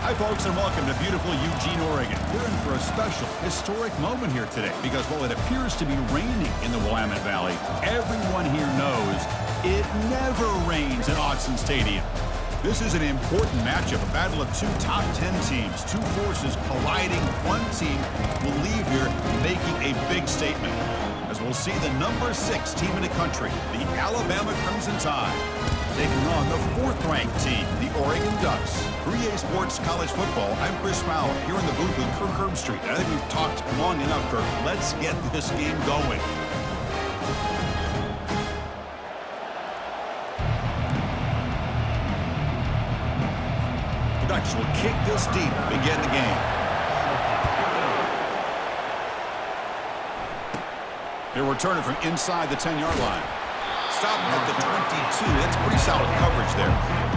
Hi, folks, and welcome to beautiful Eugene, Oregon. We're in for a special, historic moment here today because while it appears to be raining in the Willamette Valley, everyone here knows it never rains at Autzen Stadium. This is an important matchup, a battle of two top 10 teams, two forces colliding. One team will leave here making a big statement, as we'll see the number 6 team in the country, the Alabama Crimson Tide, taking on the 4th-ranked team, the Oregon Ducks. For EA Sports College Football, I'm Chris Fowler, here in the booth with Kirk Herbstreit. I think we've talked long enough, Kirk. Let's get this game going. The Ducks will kick this deep to begin the game. They'll return it from inside the 10-yard line. Stopping at the 22. That's pretty solid coverage there.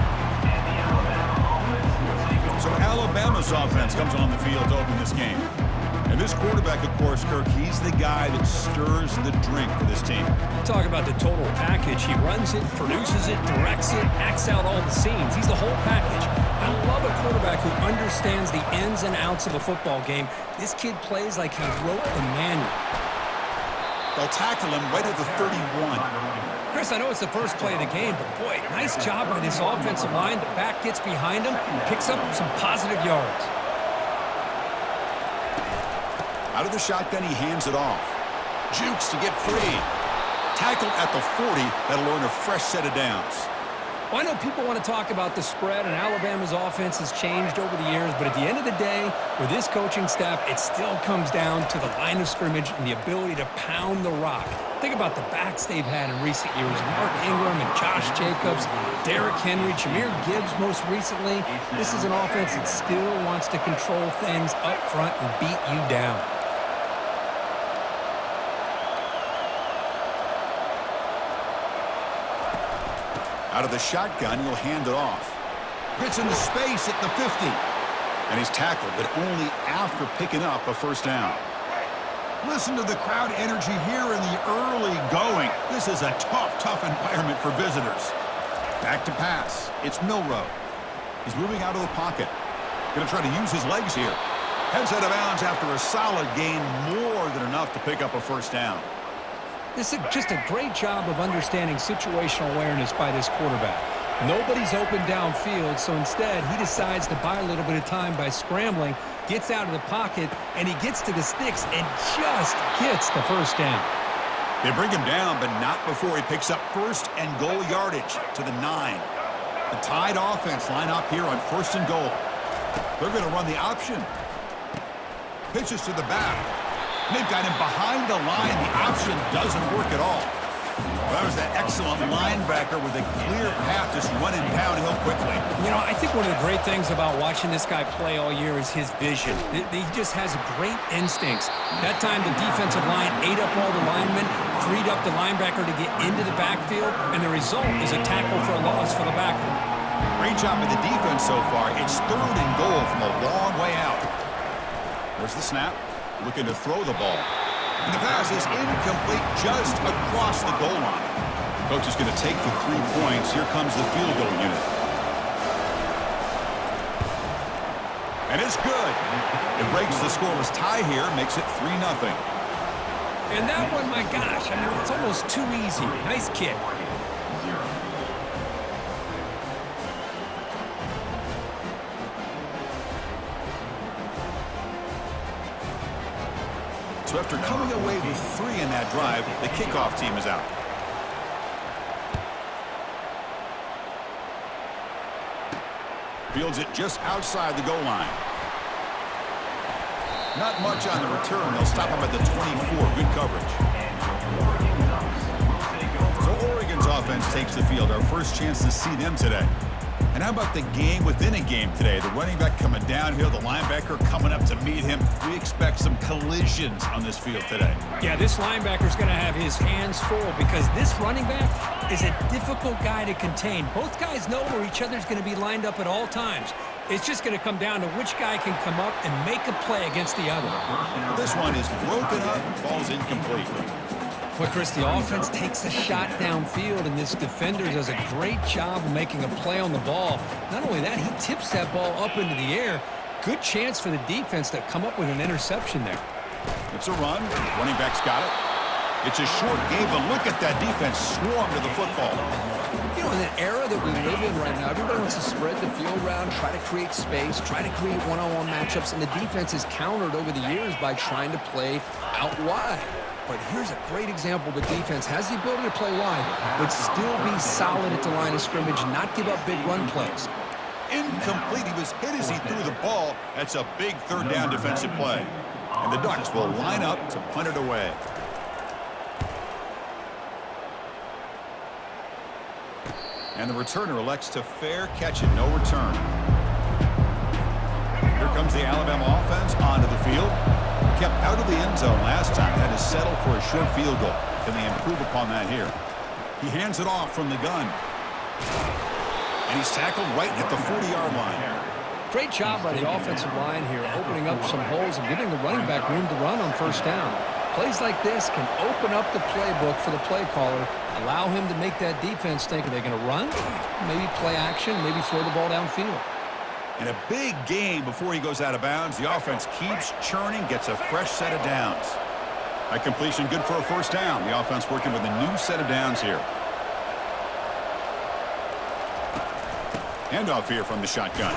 So Alabama's offense comes on the field to open this game. And this quarterback, of course, Kirk, he's the guy that stirs the drink for this team. Talk about the total package. He runs it, produces it, directs it, acts out all the scenes. He's the whole package. I love a quarterback who understands the ins and outs of a football game. This kid plays like he wrote the manual. They'll tackle him right at the 31. Chris, I know it's the first play of the game, but boy, nice job by this offensive line. The back gets behind him, picks up some positive yards. Out of the shotgun, he hands it off. Jukes to get free. Tackled at the 40. That'll earn a fresh set of downs. Well, I know people want to talk about the spread, and Alabama's offense has changed over the years, but at the end of the day, with this coaching staff, it still comes down to the line of scrimmage and the ability to pound the rock. Think about the backs they've had in recent years. Mark Ingram and Josh Jacobs, Derrick Henry, Jahmyr Gibbs most recently. This is an offense that still wants to control things up front and beat you down. Out of the shotgun, he'll hand it off. Gets into space at the 50. And he's tackled, but only after picking up a first down. Listen to the crowd energy here in the early going. This is a tough environment for visitors. Back to pass. It's Milroe. He's moving out of the pocket. Going to try to use his legs here. Heads out of bounds after a solid gain, more than enough to pick up a first down. This is just a great job of understanding situational awareness by this quarterback. Nobody's open downfield, so instead he decides to buy a little bit of time by scrambling, gets out of the pocket, and he gets to the sticks and just gets the first down. They bring him down, but not before he picks up first and goal yardage to the 9. The Tide offense line up here on 1st and goal. They're going to run the option. Pitches to the back. They've got him behind the line. The option doesn't work at all. Well, that was that excellent linebacker with a clear path just running downhill quickly. You know, I think one of the great things about watching this guy play all year is his vision. He just has great instincts. That time the defensive line ate up all the linemen, freed up the linebacker to get into the backfield, and the result is a tackle for a loss for the backer. Great job by the defense so far. It's 3rd and goal from a long way out. There's the snap. Looking to throw the ball. And the pass is incomplete just across the goal line. Coach is going to take the 3 points. Here comes the field goal unit. And it's good. It breaks the scoreless tie here, makes it 3-0. And that one, my gosh, I mean, it's almost too easy. Nice kick. So after coming away with 3 in that drive, the kickoff team is out. Fields it just outside the goal line. Not much on the return. They'll stop him at the 24. Good coverage. So Oregon's offense takes the field. Our first chance to see them today. And how about the game within a game today? The running back coming downhill, the linebacker coming up to meet him. We expect some collisions on this field today. Yeah, this linebacker's going to have his hands full because this running back is a difficult guy to contain. Both guys know where each other's going to be lined up at all times. It's just going to come down to which guy can come up and make a play against the other. This one is broken up, falls incomplete. Well, Chris, the offense takes a shot downfield, and this defender does a great job of making a play on the ball. Not only that, he tips that ball up into the air. Good chance for the defense to come up with an interception there. It's a run. Running back's got it. It's a short game, but look at that defense swarm to the football. You know, in the era that we live in right now, everybody wants to spread the field around, try to create space, try to create one-on-one matchups, and the defense is countered over the years by trying to play out wide. But here's a great example. The defense has the ability to play wide, but still be solid at the line of scrimmage, not give up big run plays. Incomplete. He was hit as he threw the ball. That's a big third down defensive play. And the Ducks will line up to punt it away. And the returner elects to fair catch it. No return. Here comes the Alabama offense onto the field. Kept out of the end zone last time. Had to settle for a short field goal. Can they improve upon that here? He hands it off from the gun. And he's tackled right at the 40-yard line. Great job by the offensive line here, opening up some holes and giving the running back room to run on first down. Plays like this can open up the playbook for the play caller, allow him to make that defense think, are they going to run? Maybe play action, maybe throw the ball downfield. And a big gain before he goes out of bounds. The offense keeps churning, gets a fresh set of downs. That completion good for a first down. The offense working with a new set of downs here. Handoff here from the shotgun.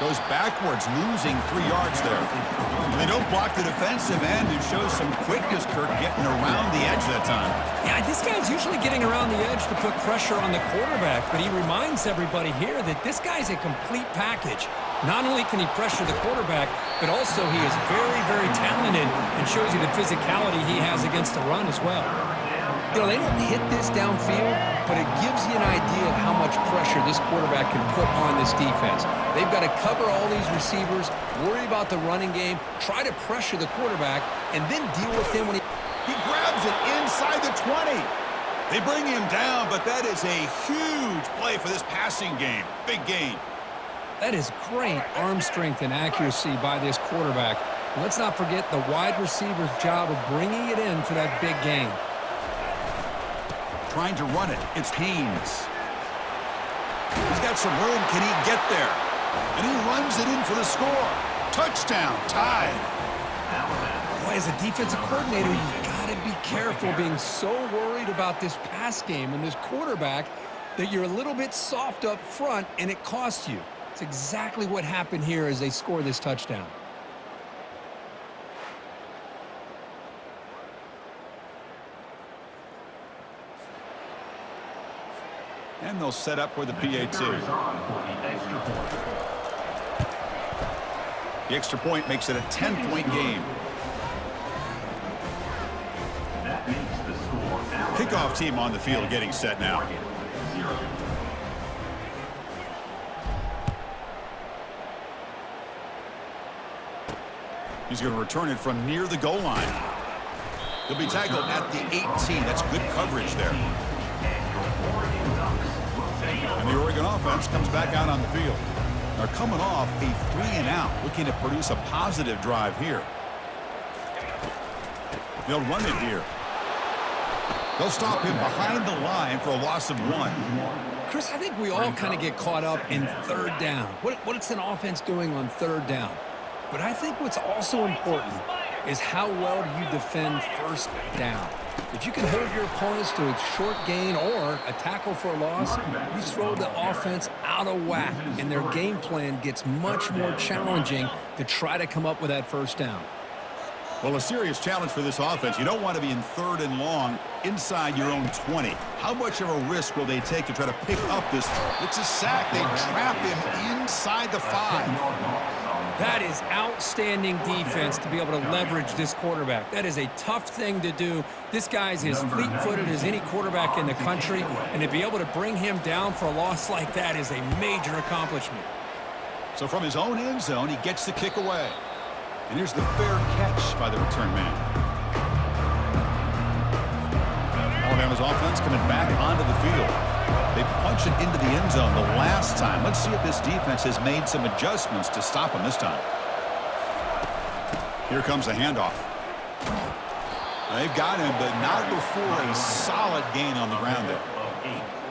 Goes backwards, losing 3 yards there. And they don't block the defensive end, who shows some quickness, Kirk, getting around the edge that time. Yeah, this guy's usually getting around the edge to put pressure on the quarterback, but he reminds everybody here that this guy's a complete package. Not only can he pressure the quarterback, but also he is very, very talented and shows you the physicality he has against the run as well. You know, they don't hit this downfield, but it gives you an idea of how much pressure this quarterback can put on this defense. They've got to cover all these receivers, worry about the running game, try to pressure the quarterback, and then deal with him when he grabs it inside the 20. They bring him down, but that is a huge play for this passing game. Big gain. That is great arm strength and accuracy by this quarterback. And let's not forget the wide receiver's job of bringing it in for that big gain. Trying to run it. It's Haynes. He's got some room. Can he get there? And he runs it in for the score. Touchdown. Tied. Boy, as a defensive coordinator, you've got to be careful being so worried about this pass game and this quarterback that you're a little bit soft up front and it costs you. It's exactly what happened here as they score this touchdown. And they'll set up for the PAT. The extra point makes it a 10-point game. Kickoff team on the field getting set now. He's going to return it from near the goal line. He'll be tackled at the 18. That's good coverage there. And the Oregon offense comes back out on the field. They're coming off a 3-and-out, looking to produce a positive drive here. They'll run it here. They'll stop him behind the line for a loss of 1. Chris, I think we all kind of get caught up in third down. What's an offense doing on third down? But I think what's also important is how well do you defend first down. If you can hold your opponents to a short gain or a tackle for a loss, you throw the offense out of whack, and their game plan gets much more challenging to try to come up with that first down. Well, a serious challenge for this offense. You don't want to be in third and long inside your own 20. How much of a risk will they take to try to pick up this? It's a sack. They trap him inside the 5. That is outstanding defense to be able to leverage this quarterback. That is a tough thing to do. This guy's as fleet-footed as any quarterback in the country, and to be able to bring him down for a loss like that is a major accomplishment. So from his own end zone, he gets the kick away. And here's the fair catch by the return man. Alabama's offense coming back onto the field. They punch it into the end zone the last time. Let's see if this defense has made some adjustments to stop him this time. Here comes the handoff. They've got him, but not before a solid gain on the ground there.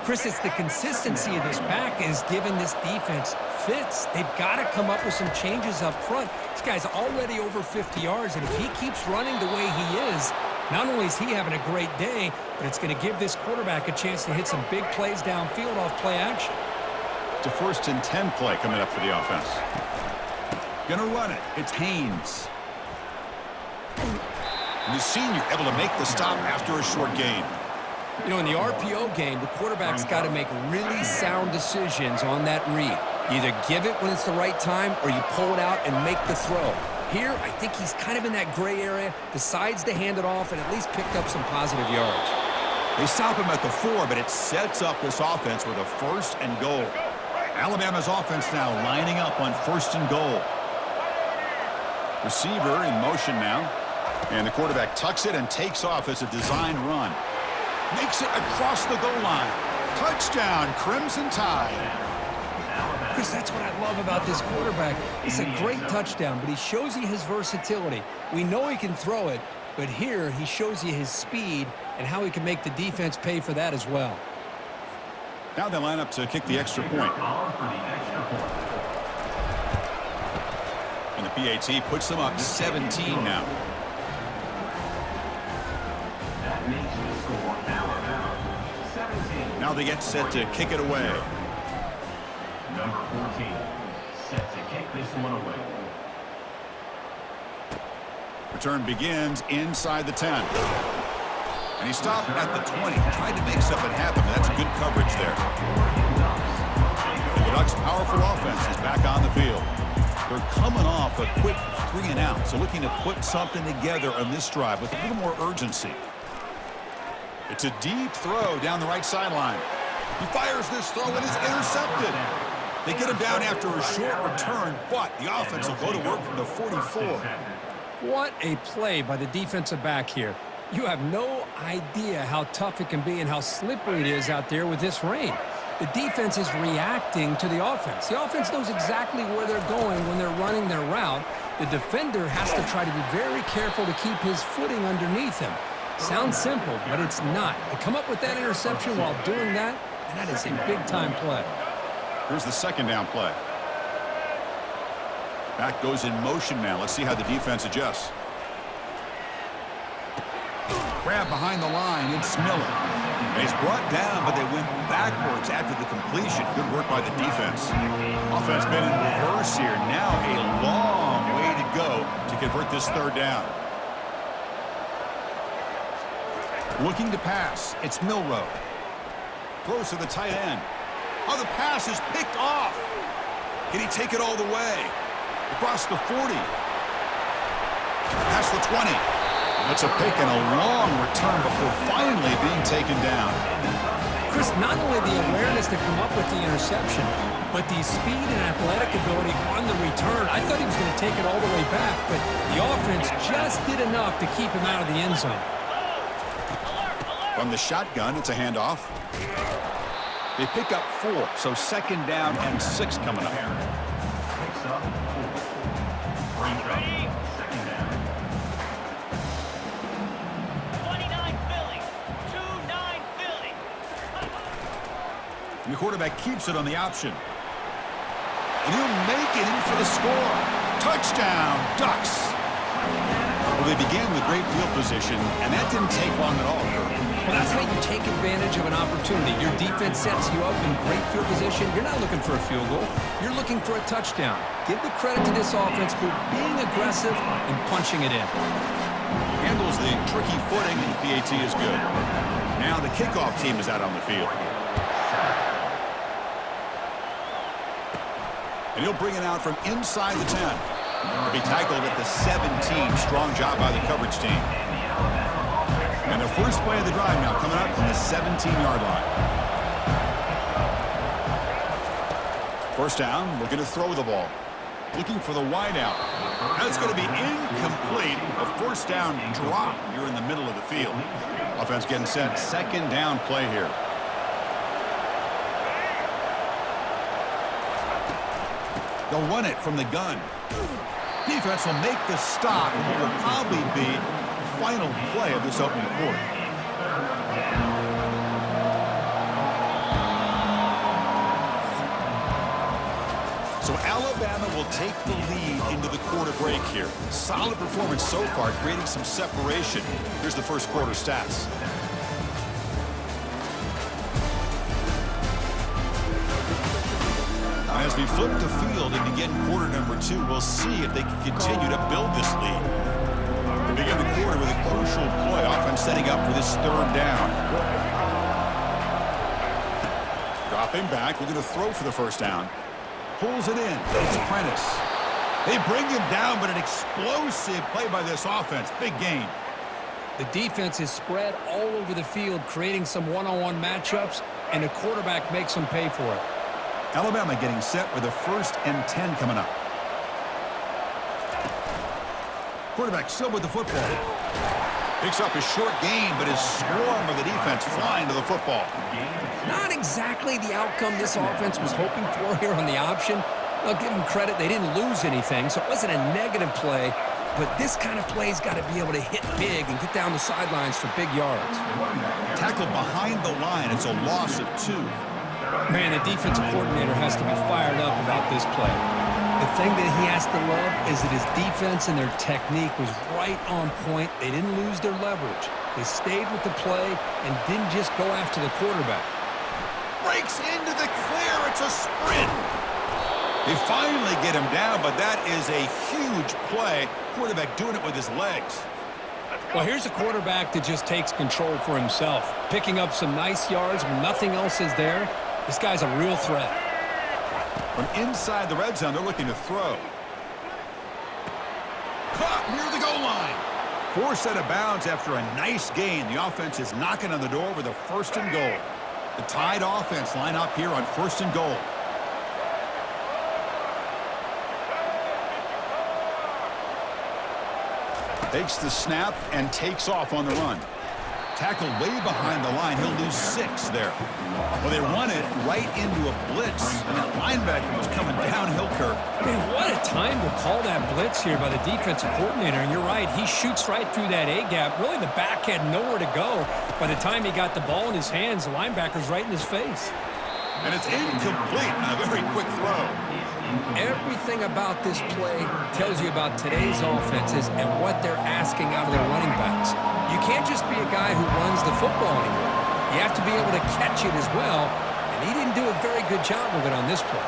Chris, it's the consistency of this back is giving this defense fits. They've got to come up with some changes up front. This guy's already over 50 yards, and if he keeps running the way he is, not only is he having a great day, but it's going to give this quarterback a chance to hit some big plays downfield off play action. It's a 1st and 10 play coming up for the offense. Gonna run it. It's Haynes. And the senior able to make the stop after a short gain. You know, in the RPO game, the quarterback's got to make really sound decisions on that read. You either give it when it's the right time or you pull it out and make the throw. Here, I think he's kind of in that gray area, decides to hand it off and at least picked up some positive yards. They stop him at the 4, but it sets up this offense with a 1st and goal. Alabama's offense now lining up on 1st and goal. Receiver in motion now. And the quarterback tucks it and takes off as a designed run. Makes it across the goal line. Touchdown, Crimson Tide. Chris, that's what I love about this quarterback. It's a great touchdown, but he shows you his versatility. We know he can throw it, but here he shows you his speed and how he can make the defense pay for that as well. Now they line up to kick the extra point. And the PAT puts them up 17 now. Now they get set to kick it away. Number 14, set to kick this one away. Return begins inside the 10. And he stopped at the 20. Tried to make something happen, but that's good coverage there. And the Ducks' powerful offense is back on the field. They're coming off a quick 3 and out, so looking to put something together on this drive with a little more urgency. It's a deep throw down the right sideline. He fires this throw and is intercepted. They get him down after a short return, but the offense will go to work from the 44. What a play by the defensive back here. You have no idea how tough it can be and how slippery it is out there with this rain. The defense is reacting to the offense. The offense knows exactly where they're going when they're running their route. The defender has to try to be very careful to keep his footing underneath him. Sounds simple, but it's not. To come up with that interception while doing that, and that is a big-time play. Here's the 2nd down play. Back goes in motion now. Let's see how the defense adjusts. Grab behind the line. It's Miller. And he's brought down, but they went backwards after the completion. Good work by the defense. Offense been in reverse here. Now a long way to go to convert this 3rd down. Looking to pass. It's Milrow. Throws to the tight end. Oh, the pass is picked off. Can he take it all the way? Across the 40. Past the 20. That's a pick and a long return before finally being taken down. Chris, not only the awareness to come up with the interception, but the speed and athletic ability on the return. I thought he was going to take it all the way back, but the offense just did enough to keep him out of the end zone. From the shotgun, it's a handoff. They pick up 4, so 2nd down and 6 coming up. Picks up 4. Brings up 2nd down. 29 Philly. 2-9 Philly. And the quarterback keeps it on the option. And he'll make it in for the score. Touchdown, Ducks. Well, they began with great field position, and that didn't take long at all. Well, that's how you take advantage of an opportunity. Your defense sets you up in great field position. You're not looking for a field goal. You're looking for a touchdown. Give the credit to this offense for being aggressive and punching it in. Handles the tricky footing, and the PAT is good. Now the kickoff team is out on the field. And he'll bring it out from inside the 10. He'll be tackled at the 17. Strong job by the coverage team. And the first play of the drive now coming up from the 17-yard line. First down, looking to throw the ball. Looking for the wideout. That's going to be incomplete. A 1st down drop here in the middle of the field. Offense getting set. 2nd down play here. They'll run it from the gun. Defense will make the stop. It will probably be final play of this opening quarter. So Alabama will take the lead into the quarter break here. Solid performance so far, creating some separation. Here's the first quarter stats. As we flip the field and begin quarter number 2, we'll see if they can continue to build this lead. They begin the quarter with a crucial play, offense setting up for this third down. Dropping back, looking to throw for the first down. Pulls it in. It's Prentice. They bring him down, but an explosive play by this offense. Big gain. The defense is spread all over the field, creating some one-on-one matchups, and the quarterback makes them pay for it. Alabama getting set with a 1st and 10 coming up. Quarterback still with the football. Picks up a short gain, but his swarm of the defense flying to the football. Not exactly the outcome this offense was hoping for here on the option. I'll give them credit. They didn't lose anything, so it wasn't a negative play. But this kind of play's got to be able to hit big and get down the sidelines for big yards. Tackled behind the line. It's a loss of 2. Man, the defensive coordinator has to be fired up about this play. The thing that he has to love is that his defense and their technique was right on point. They didn't lose their leverage. They stayed with the play and didn't just go after the quarterback. Breaks into the clear. It's a sprint. They finally get him down, but that is a huge play. Quarterback doing it with his legs. Well, here's a quarterback that just takes control for himself, picking up some nice yards when nothing else is there. This guy's a real threat. From inside the red zone, they're looking to throw. Caught near the goal line. Forced out of bounds after a nice gain. The offense is knocking on the door with a 1st and goal. The Tide offense line up here on 1st and goal. Takes the snap and takes off on the run. Tackled way behind the line. He'll lose 6 there. Well, they run it right into a blitz, and that linebacker was coming downhill, Kirk. Man, what a time to call that blitz here by the defensive coordinator. And you're right, he shoots right through that A-gap. Really, the back had nowhere to go. By the time he got the ball in his hands, the linebacker's right in his face. And it's incomplete on a very quick throw. Everything about this play tells you about today's offenses and what they're asking out of their running backs. You can't just be a guy who runs the football anymore. You have to be able to catch it as well, and he didn't do a very good job of it on this play.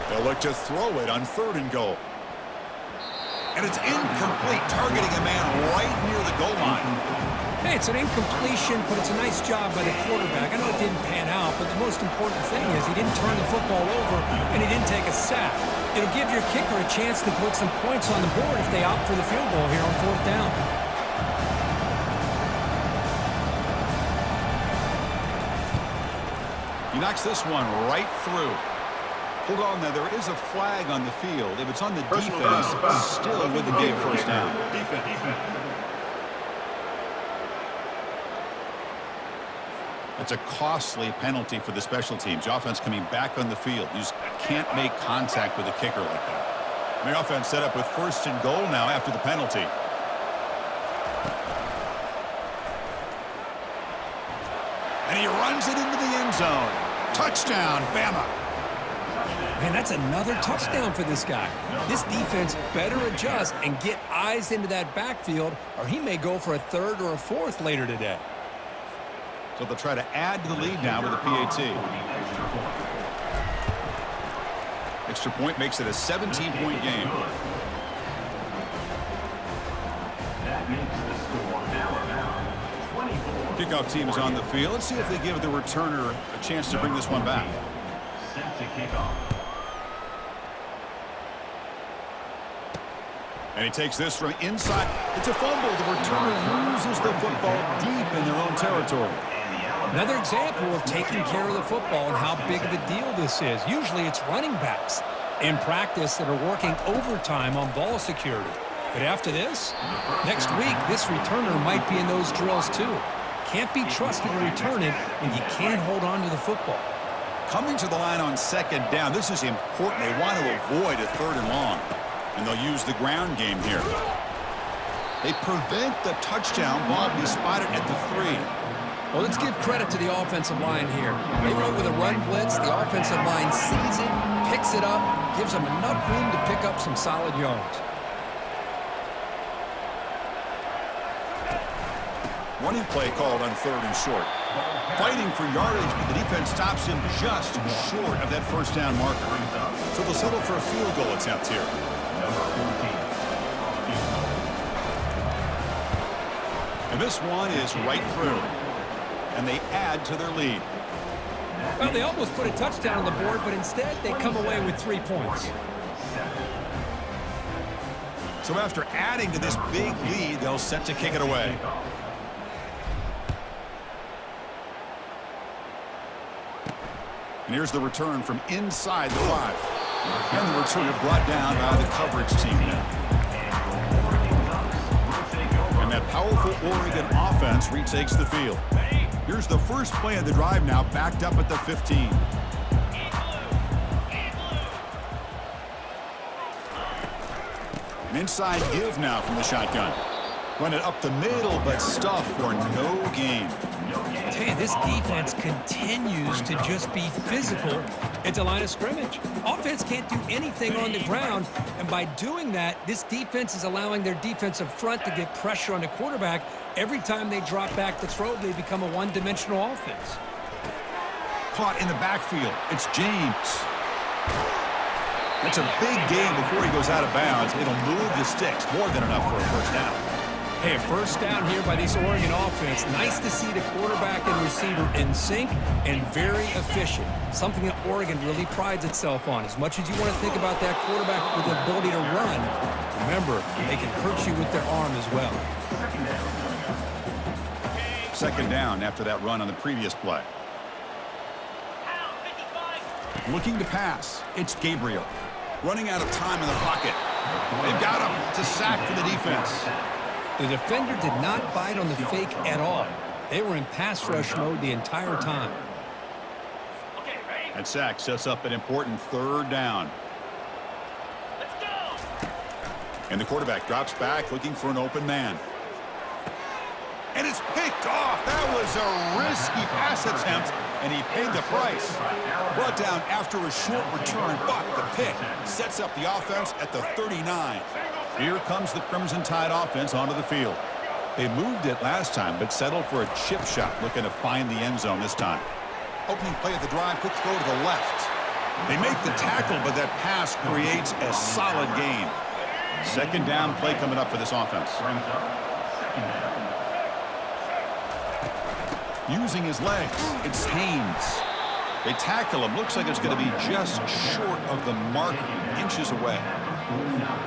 They'll look to throw it on 3rd and goal. And it's incomplete, targeting a man right near the goal line. Hey, it's an incompletion, but it's a nice job by the quarterback. I know it didn't pan out, but the most important thing is he didn't turn the football over and he didn't take a sack. It'll give your kicker a chance to put some points on the board if they opt for the field goal here on 4th down. He knocks this one right through. Hold on there. There is a flag on the field. If it's on the defense, still wouldn't be a 1st down. It's a costly penalty for the special teams. The offense coming back on the field. You just can't make contact with a kicker like that. The offense set up with 1st and goal now after the penalty. And he runs it into the end zone. Touchdown, Bama. Man, that's another touchdown for this guy. This defense better adjust and get eyes into that backfield, or he may go for a 3rd or a 4th later today. So they'll try to add to the lead now with a PAT. Extra point makes it a 17-point game. That makes the score Alabama 24. Kickoff team is on the field. Let's see if they give the returner a chance to bring this one back. Set to kick off. And he takes this from inside. It's a fumble. The returner loses the football deep in their own territory. Another example of taking care of the football and how big of a deal this is. Usually it's running backs in practice that are working overtime on ball security. But after this, next week, this returner might be in those drills too. Can't be trusted to return it when you can't hold on to the football. Coming to the line on second down, this is important. They want to avoid a 3rd and long. And they'll use the ground game here. They prevent the touchdown ball. He spotted at the 3. Well, let's give credit to the offensive line here. They went with a run blitz. The offensive line sees it, picks it up, gives them enough room to pick up some solid yards. Running play called on 3rd and short. Fighting for yardage, but the defense stops him just short of that 1st down marker. So they'll settle for a field goal attempt here. Number 14. And this one is right through. And they add to their lead. Well, they almost put a touchdown on the board, but instead they come away with 3 points. So after adding to this big lead, they'll set to kick it away. And here's the return from inside the 5. And the return brought down by the coverage team now. And that powerful Oregon offense retakes the field. Here's the first play of the drive now, backed up at the 15. An inside give now from the shotgun. Run it up the middle, but stuff for no gain. I tell you, this defense continues to just be physical at the line of scrimmage. Offense can't do anything on the ground, and by doing that, this defense is allowing their defensive front to get pressure on the quarterback. Every time they drop back to throw, they become a one-dimensional offense. Caught in the backfield. It's James. That's a big gain before he goes out of bounds. It'll move the sticks, more than enough for a 1st down. Hey, a 1st down here by this Oregon offense. Nice to see the quarterback and receiver in sync and very efficient. Something that Oregon really prides itself on. As much as you want to think about that quarterback with the ability to run, remember, they can hurt you with their arm as well. 2nd down after that run on the previous play. Looking to pass. It's Gabriel. Running out of time in the pocket. They've got him. It's a sack for the defense. The defender did not bite on the fake at all. They were in pass rush mode the entire time. That sack sets up an important 3rd down. Let's go. And the quarterback drops back looking for an open man. And it's picked off. That was a risky pass attempt, and he paid the price. Brought down after a short return, but the pick sets up the offense at the 39. Here comes the Crimson Tide offense onto the field. They moved it last time, but settled for a chip shot, looking to find the end zone this time. Opening play of the drive, quick throw to the left. They make the tackle, but that pass creates a solid gain. 2nd down play coming up for this offense. Using his legs, it's Haynes. They tackle him. Looks like it's going to be just short of the mark, inches away.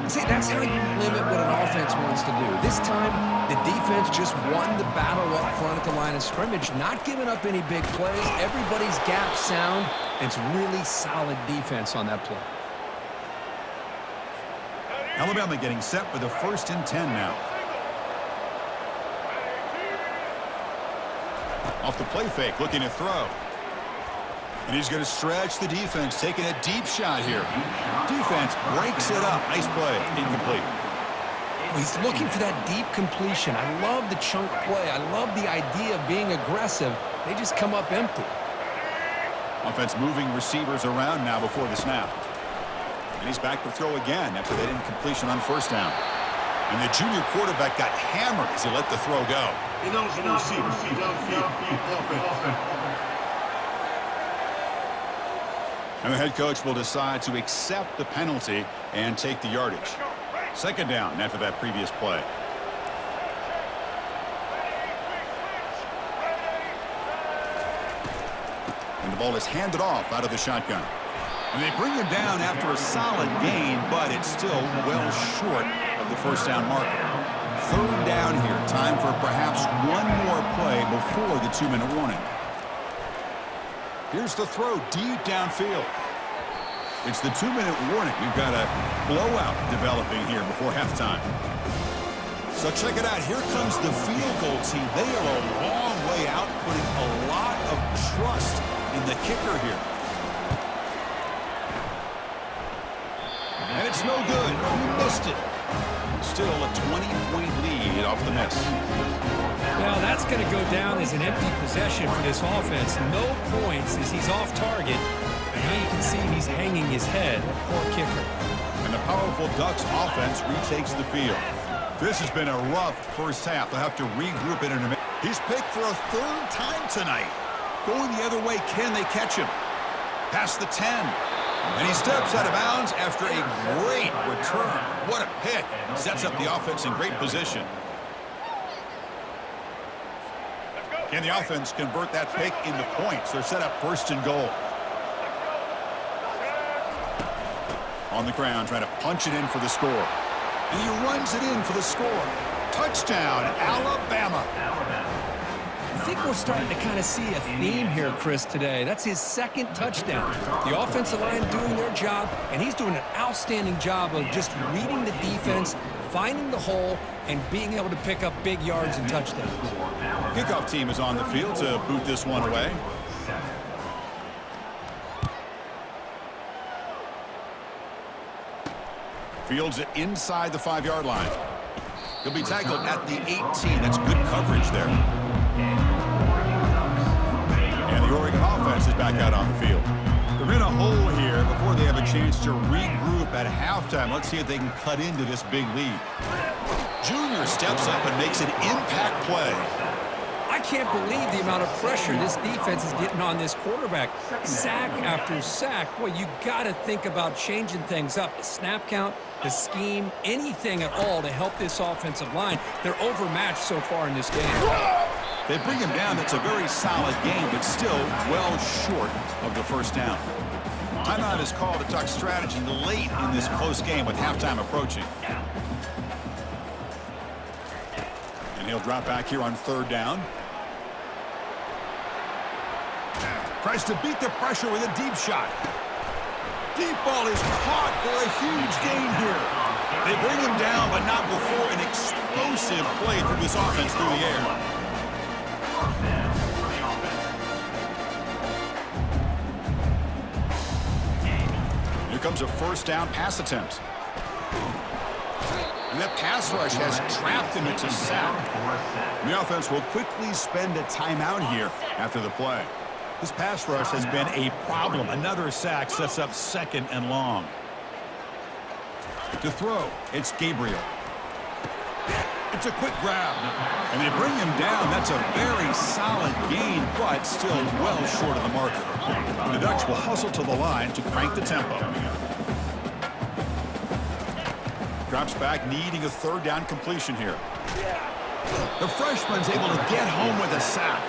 See, that's how you limit what an offense wants to do. This time, the defense just won the battle up front at the line of scrimmage, not giving up any big plays. Everybody's gap sound. It's really solid defense on that play. Alabama getting set for the 1st and 10 now. Off the play fake, looking to throw. And he's going to stretch the defense, taking a deep shot here. Defense breaks it up. Nice play. Incomplete. He's looking for that deep completion. I love the chunk play. I love the idea of being aggressive. They just come up empty. Offense moving receivers around now before the snap. And he's back to throw again after that incompletion on 1st down. And the junior quarterback got hammered as he let the throw go. And the head coach will decide to accept the penalty and take the yardage. 2nd down after that previous play. And the ball is handed off out of the shotgun. And they bring him down after a solid gain, but it's still well short of the 1st down marker. 3rd down here. Time for perhaps one more play before the 2-minute warning. Here's the throw deep downfield. It's the 2-minute warning. We've got a blowout developing here before halftime. So check it out. Here comes the field goal team. They are a long way out, putting a lot of trust in the kicker here. And it's no good. He missed it. Still a 20-point lead off the miss. Well, that's going to go down as an empty possession for this offense. No points as he's off target. And now you can see he's hanging his head. Poor kicker. And the powerful Ducks offense retakes the field. This has been a rough first half. They'll have to regroup it in a minute. He's picked for a third time tonight. Going the other way, can they catch him? Past the 10. And he steps out of bounds after a great return. What a pick. Sets up the offense in great position. Can the offense convert that pick into points? They're set up first and goal. On the ground, trying to punch it in for the score. And he runs it in for the score. Touchdown, Alabama. I think we're starting to kind of see a theme here, Chris, today. That's his second touchdown. The offensive line doing their job, and he's doing an outstanding job of just reading the defense, finding the hole, and being able to pick up big yards and touchdowns. Kickoff team is on the field to boot this one away. Fields it inside the 5-yard line. He'll be tackled at the 18. That's good coverage there. And the Oregon offense is back out on the field. They're in a hole here before they have a chance to regroup at halftime. Let's see if they can cut into this big lead. Junior steps up and makes an impact play. I can't believe the amount of pressure this defense is getting on this quarterback. Sack after sack. Well, you got to think about changing things up. The snap count, the scheme, anything at all to help this offensive line. They're overmatched so far in this game. They bring him down. That's a very solid game, but still well short of the first down. Timeout is called to talk strategy late in this close game with halftime approaching. And he'll drop back here on third down. Tries to beat the pressure with a deep shot. Deep ball is caught for a huge gain here. They bring him down, but not before an explosive play through this offense through the air. Here comes a first down pass attempt. And that pass rush has trapped him into sack. And the offense will quickly spend a timeout here after the play. This pass rush has been a problem. Another sack sets up second and long. To throw, it's Gabriel. It's a quick grab. And they bring him down. That's a very solid gain, but still well short of the marker. The Ducks will hustle to the line to crank the tempo. Drops back, needing a third down completion here. The freshman's able to get home with a sack.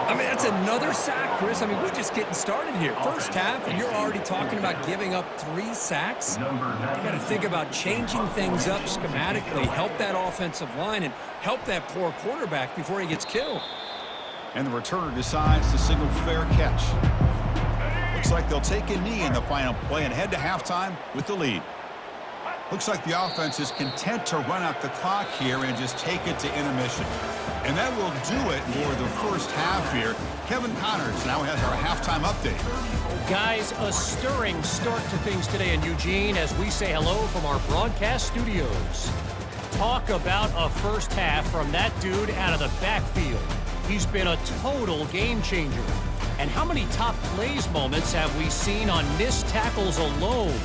I mean, that's another sack, Chris. I mean, we're just getting started here. First half, and you're already talking about giving up 3 sacks. You got to think about changing things up schematically, help that offensive line, and help that poor quarterback before he gets killed. And the returner decides to signal fair catch. Looks like they'll take a knee in the final play and head to halftime with the lead. Looks like the offense is content to run out the clock here and just take it to intermission. And that will do it for the first half here. Kevin Connors now has our halftime update. Guys, a stirring start to things today in Eugene as we say hello from our broadcast studios. Talk about a first half from that dude out of the backfield. He's been a total game changer. And how many top plays moments have we seen on missed tackles alone?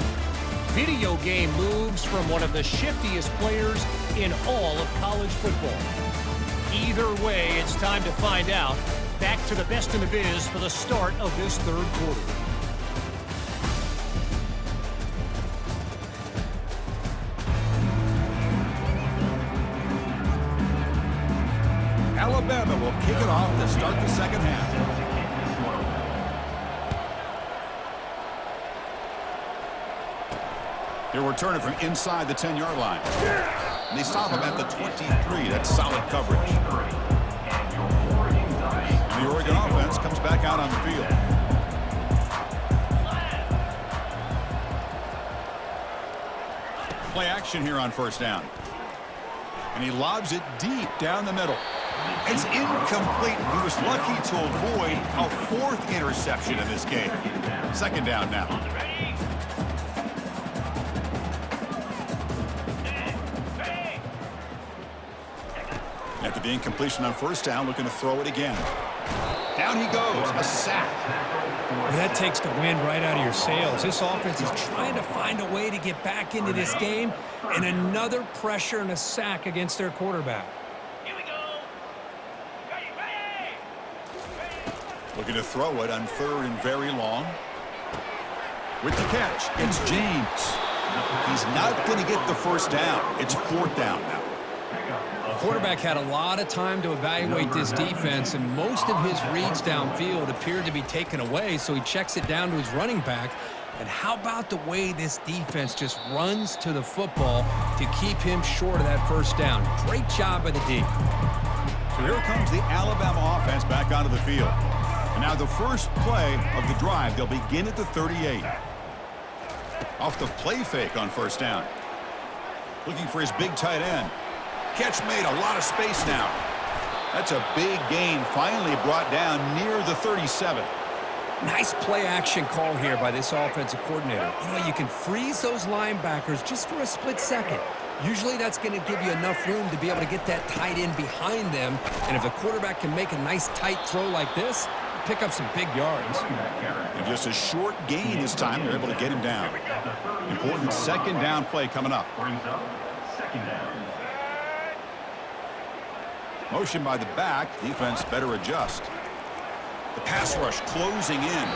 Video game moves from one of the shiftiest players in all of college football. Either way, it's time to find out. Back to the best in the biz for the start of this third quarter. Alabama will kick it off to start the second half. He'll return it from inside the 10-yard line. And they stop him at the 23. That's solid coverage. The Oregon offense comes back out on the field. Play action here on first down. And he lobs it deep down the middle. It's incomplete. He was lucky to avoid a 4th interception in this game. Second down now. After the incompletion on first down, looking to throw it again. Down he goes, a sack. Well, that takes the wind right out of your sails. This offense is trying to find a way to get back into this game, and another pressure and a sack against their quarterback. Here we go. Ready. Looking to throw it on third and very long. With the catch, it's James. He's not going to get the first down. It's fourth down now. The quarterback had a lot of time to evaluate this defense, and most of his reads downfield appeared to be taken away, so he checks it down to his running back. And how about the way this defense just runs to the football to keep him short of that first down? Great job by the D. So here comes the Alabama offense back onto the field. And now the first play of the drive, they'll begin at the 38. Off the play fake on first down. Looking for his big tight end. Catch made, a lot of space now. That's a big gain, finally brought down near the 37. Nice play action call here by this offensive coordinator. You know, you can freeze those linebackers just for a split second. Usually that's going to give you enough room to be able to get that tight end behind them. And if the quarterback can make a nice tight throw like this, pick up some big yards. And just a short gain this time, they're able to get him down. Important second down play coming up. Second down. Motion by the back. Defense better adjust. The pass rush closing in.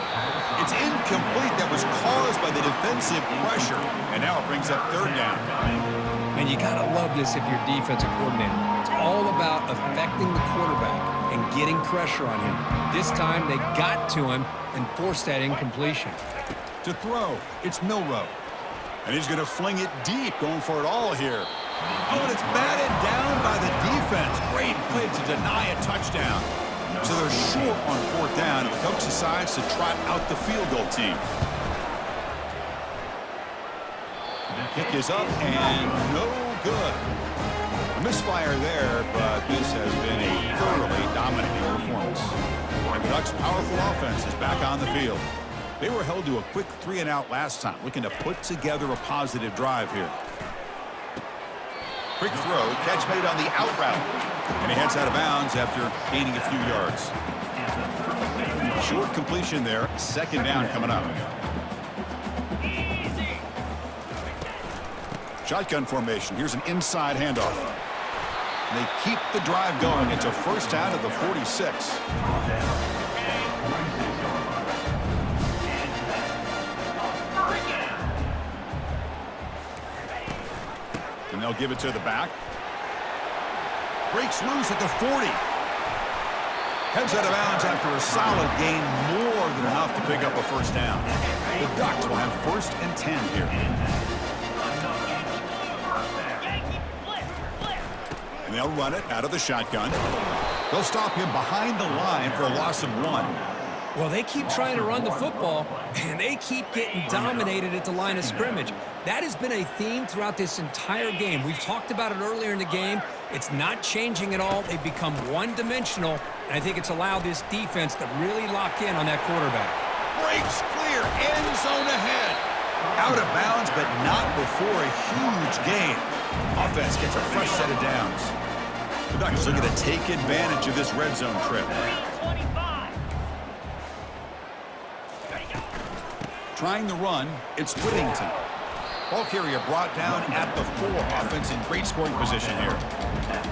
It's incomplete. That was caused by the defensive pressure. And now it brings up third down. And you got to love this if you're defensive coordinator. It's all about affecting the quarterback and getting pressure on him. This time they got to him and forced that incompletion. To throw, it's Milrow. And he's going to fling it deep, going for it all here. Oh, and it's batted down by the defense. Great play to deny a touchdown. So they're short on fourth down, and the coach decides to trot out the field goal team. The kick is up and no good. A misfire there, but this has been a thoroughly dominating performance. And the Ducks' powerful offense is back on the field. They were held to a quick 3-and-out last time, looking to put together a positive drive here. Quick throw, catch made on the out route. And he heads out of bounds after gaining a few yards. Short completion there, second down coming up. Shotgun formation, here's an inside handoff. They keep the drive going. It's a first down at the 46. And they'll give it to the back. Breaks loose at the 40. Heads out of bounds after a solid gain, more than enough to pick up a first down. The Ducks will have first and 10 here. And they'll run it out of the shotgun. They'll stop him behind the line for a loss of 1. Well, they keep trying to run the football, and they keep getting dominated at the line of scrimmage. That has been a theme throughout this entire game. We've talked about it earlier in the game. It's not changing at all. They've become one-dimensional, and I think it's allowed this defense to really lock in on that quarterback. Breaks clear, end zone ahead. Out of bounds, but not before a huge gain. Offense gets a fresh set of downs. The Ducks looking to take advantage of this red zone trip. 25. Trying the run, it's Whittington. Ball carrier brought down at the 4. Offense in great scoring position here.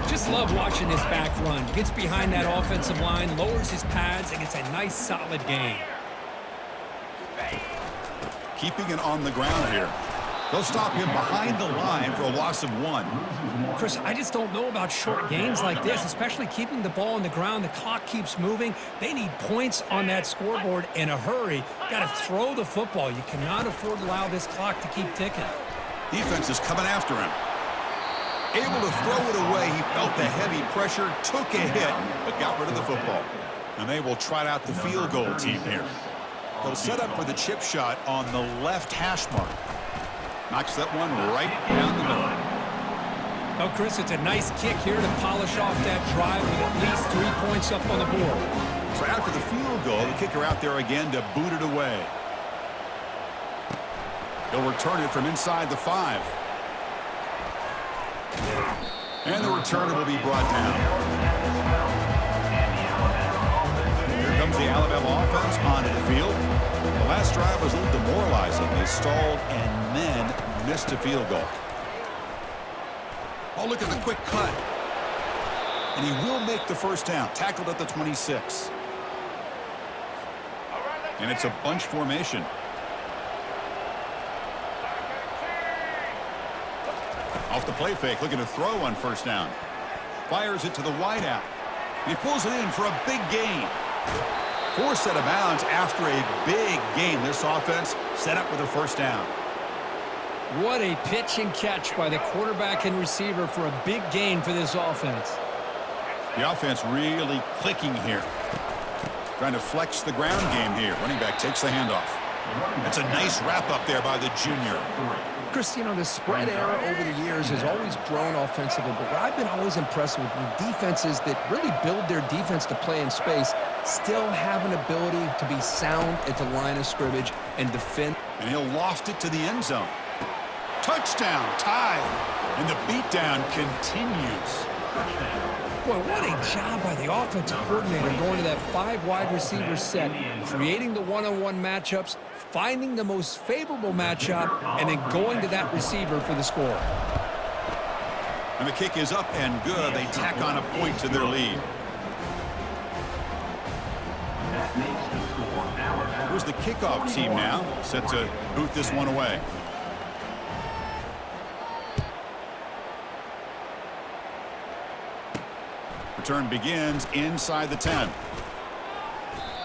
Just love watching this back run. Gets behind that offensive line, lowers his pads, and gets a nice solid gain. Keeping it on the ground here. They'll stop him behind the line for a loss of 1. Chris, I just don't know about short gains like this, especially keeping the ball on the ground. The clock keeps moving. They need points on that scoreboard in a hurry. Got to throw the football. You cannot afford to allow this clock to keep ticking. Defense is coming after him. Able to throw it away. He felt the heavy pressure, took a hit, but got rid of the football. And they will trot out the field goal team here. They'll set up for the chip shot on the left hash mark. Knocks that one right down the middle. Oh, Chris, it's a nice kick here to polish off that drive with at least 3 points up on the board. So after the field goal, the kicker out there again to boot it away. He'll return it from inside the 5. And the returner will be brought down. Here comes the Alabama offense onto the field. The last drive was a little demoralizing. They stalled and then missed a field goal. Oh, look at the quick cut. And he will make the first down. Tackled at the 26. And it's a bunch formation. Off the play fake, looking to throw on first down. Fires it to the wideout. And he pulls it in for a big gain. Forced out of bounds after a big gain. This offense set up with a first down. What a pitch and catch by the quarterback and receiver for a big gain for this offense. The offense really clicking here. Trying to flex the ground game here. Running back takes the handoff. That's a nice wrap up there by the junior. Chris, you know, the spread era over the years has always grown offensively, but what I've been always impressed with defenses that really build their defense to play in space still have an ability to be sound at the line of scrimmage and defend. And he'll loft it to the end zone. Touchdown, tied. And the beatdown continues. Boy, what a job by the offensive coordinator going to that 5 wide receiver set, creating the one-on-one matchups, finding the most favorable matchup, and then going to that receiver for the score. And the kick is up and good. They tack on a point to their lead. Here's the kickoff team now, set to boot this one away. Return begins inside the 10.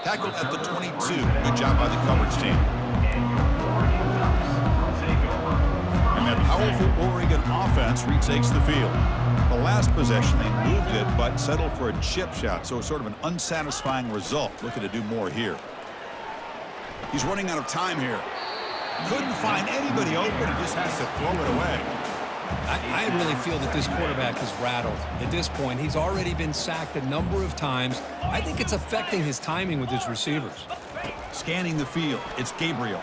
Tackled at the 22. Good job by the coverage team. And that powerful Oregon offense retakes the field. The last possession, they moved it, but settled for a chip shot, so sort of an unsatisfying result. Looking to do more here. He's running out of time here. Couldn't find anybody open and just has to throw it away. I really feel that this quarterback is rattled. At this point, he's already been sacked a number of times. I think it's affecting his timing with his receivers. Scanning the field, it's Gabriel.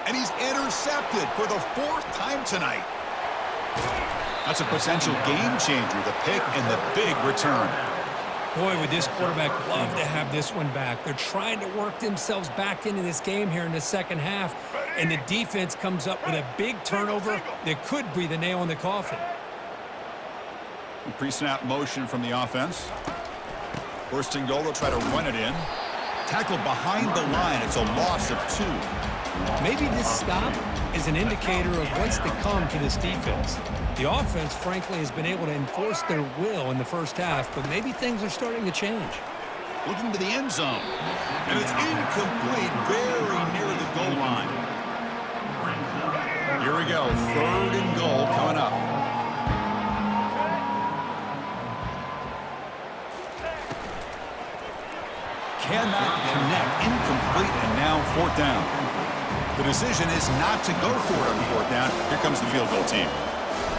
And he's intercepted for the 4th time tonight. That's a potential game changer, the pick and the big return. Boy, would this quarterback love to have this one back. They're trying to work themselves back into this game here in the second half, and the defense comes up with a big turnover that could be the nail in the coffin. Pre-snap motion from the offense. First and goal, they'll try to run it in. Tackled behind the line. It's a loss of 2. Maybe this stop is an indicator of what's to come for this defense. The offense, frankly, has been able to enforce their will in the first half, but maybe things are starting to change. Looking to the end zone. And it's incomplete, very near the goal line. Here we go, 3rd and goal coming up. Cannot connect, incomplete, and now 4th down. The decision is not to go for it on 4th down. Here comes the field goal team.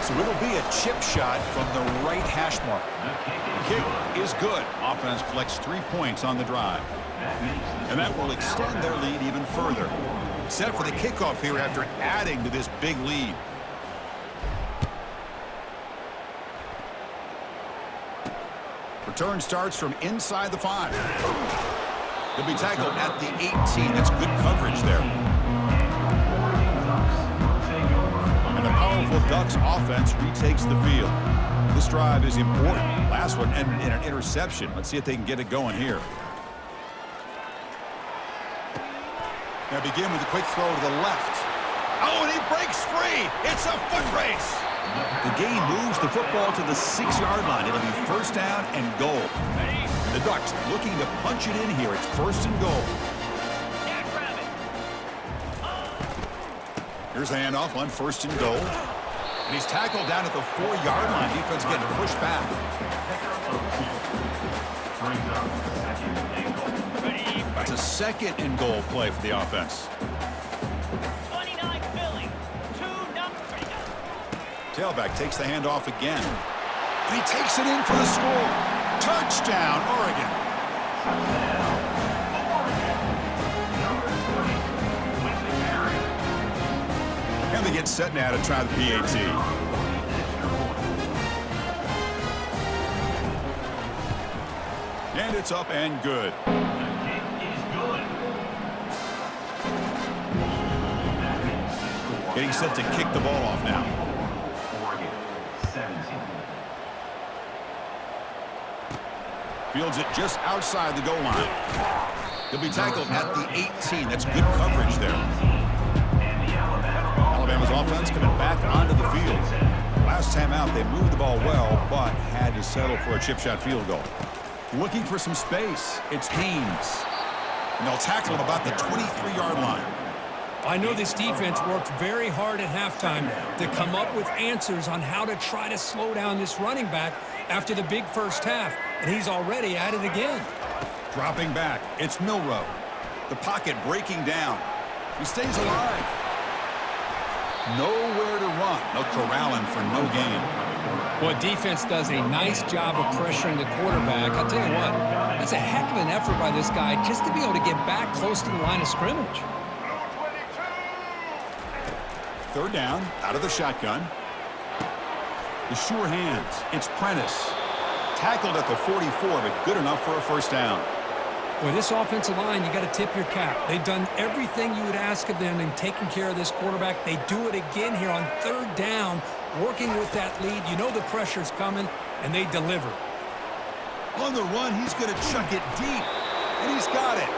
So it'll be a chip shot from the right hash mark. The kick is good. Offense collects 3 points on the drive. And that will extend their lead even further. Set for the kickoff here after adding to this big lead. Return starts from inside the 5. He'll be tackled at the 18. That's good coverage there. And the powerful Ducks offense retakes the field. This drive is important. Last one ended in an interception. Let's see if they can get it going here. Now begin with a quick throw to the left. Oh, and he breaks free. It's a foot race. The game moves the football to the 6-yard line. It'll be 1st down and goal. The Ducks looking to punch it in here. It's 1st and goal. Here's a handoff on 1st and goal. And he's tackled down at the 4-yard line. Defense getting pushed back. It's a 2nd and goal play for the offense. 29 Philly. 2-0. Tailback takes the handoff again. And he takes it in for the score. Touchdown, Oregon. And they get set now to try the PAT. And it's up and good. The kick is good. That makes the score. Getting set to kick the ball off now. Oregon, 17. Fields it just outside the goal line. He'll be tackled at the 18. That's good coverage there. And the Alabama's offense coming back onto the field. Last time out, they moved the ball well, but had to settle for a chip shot field goal. Looking for some space, it's Haynes. And they'll tackle him about the 23-yard line. I know this defense worked very hard at halftime to come up with answers on how to try to slow down this running back after the big first half, and he's already at it again. Dropping back, it's Milroe. The pocket breaking down. He stays alive. Nowhere to run. They'll corral him for no gain. Well, defense does a nice job of pressuring the quarterback. I'll tell you what, that's a heck of an effort by this guy just to be able to get back close to the line of scrimmage. Third down, out of the shotgun. The sure hands, it's Prentice. Tackled at the 44, but good enough for a first down. Boy, this offensive line, you got to tip your cap. They've done everything you would ask of them in taking care of this quarterback. They do it again here on third down, working with that lead. You know the pressure's coming, and they deliver. On the run, he's going to chuck it deep, and he's got it.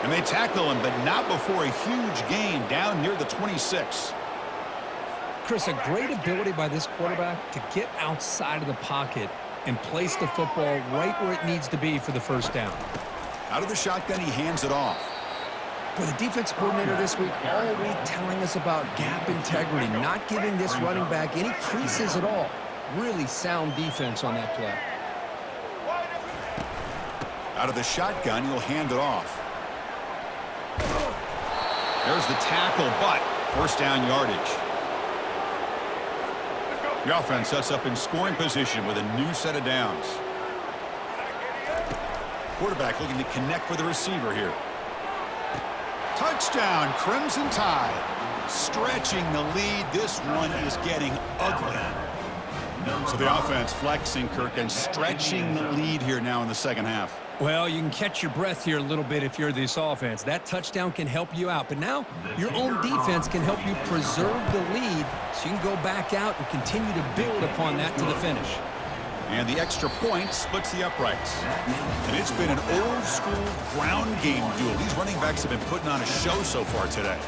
And they tackle him, but not before a huge gain down near the 26. Chris, a great ability by this quarterback to get outside of the pocket and place the football right where it needs to be for the first down. Out of the shotgun, he hands it off. Boy, the defense coordinator this week all week telling us about gap integrity, not giving this running back any creases at all. Really sound defense on that play. Out of the shotgun, he'll hand it off. There's the tackle, but first down yardage. The offense sets up in scoring position with a new set of downs. Quarterback looking to connect with the receiver here. Touchdown, Crimson Tide. Stretching the lead. This one is getting ugly. So the offense flexing, Kirk, and stretching the lead here now in the second half. Well, you can catch your breath here a little bit if you're this offense. That touchdown can help you out. But now your own defense can help you preserve the lead so you can go back out and continue to build upon that to the finish. And the extra point splits the uprights. And it's been an old-school ground game duel. These running backs have been putting on a show so far today.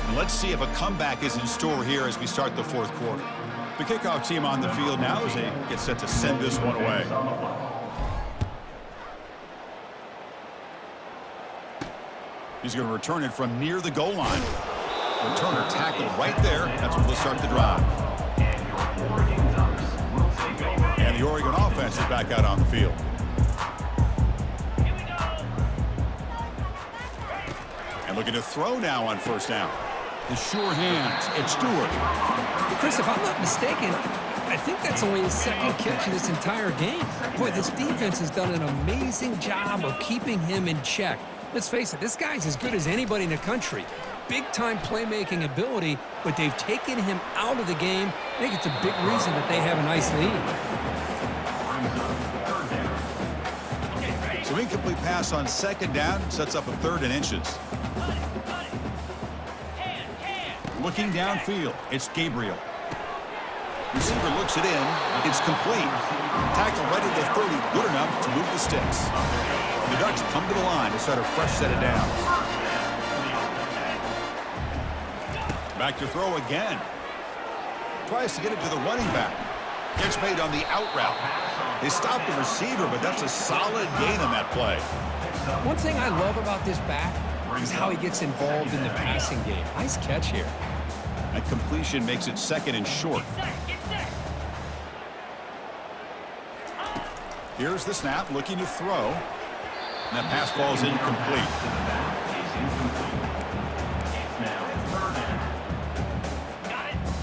And let's see if a comeback is in store here as we start the fourth quarter. The kickoff team on the field now as they get set to send this one away. He's going to return it from near the goal line. Returner tackled right there. That's where they'll start the drive. And the Oregon offense is back out on the field. And looking to throw now on first down. The sure hands. It's Stewart. Chris, if I'm not mistaken, I think that's only his second catch in this entire game. Boy, this defense has done an amazing job of keeping him in check. Let's face it, this guy's as good as anybody in the country. Big-time playmaking ability, but they've taken him out of the game. I think it's a big reason that they have a nice lead. So incomplete pass on second down sets up a third and inches. Looking downfield, it's Gabriel. Receiver looks it in. It's complete. Tackle right at the 30, good enough to move the sticks. The Ducks come to the line to start a fresh set of downs. Back to throw again. Tries to get it to the running back. Gets made on the out route. They stopped the receiver, but that's a solid gain on that play. One thing I love about this back is how he gets involved in the passing game. Nice catch here. That completion makes it second and short. Here's the snap, looking to throw. And that pass ball is incomplete.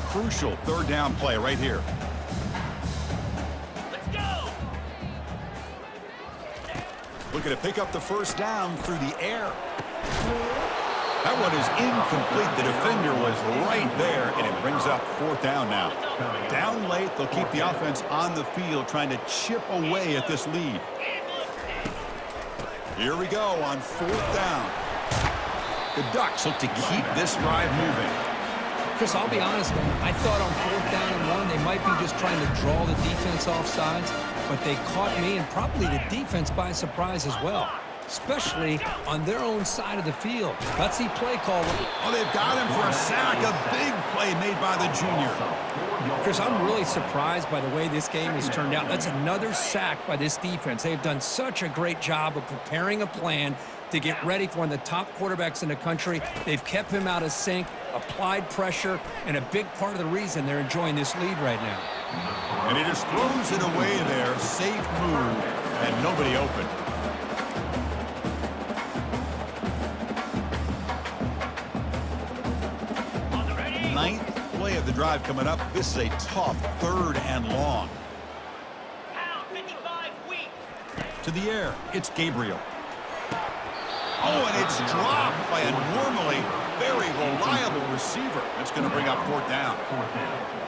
Crucial third down play right here. Let's go. Looking to pick up the first down through the air. That one is incomplete. The defender was right there, and it brings up fourth down now. Down late, they'll keep the offense on the field trying to chip away at this lead. Here we go on fourth down. The Ducks look to keep this drive moving. Chris, I'll be honest, man. I thought on fourth down and 1, they might be just trying to draw the defense off sides, but they caught me and probably the defense by surprise as well, especially on their own side of the field. Gutsy play call. Oh, they've got him for a sack. A big play made by the junior. Chris, I'm really surprised by the way this game has turned out. That's another sack by this defense. They've done such a great job of preparing a plan to get ready for one of the top quarterbacks in the country. They've kept him out of sync, applied pressure, and a big part of the reason they're enjoying this lead right now. And he just throws it away there. Safe move, and nobody open. Ninth play of the drive coming up. This is a tough 3rd and long. Pound 55 weak. To the air, it's Gabriel. Oh, and it's dropped by a normally very reliable receiver. That's going to bring up fourth down.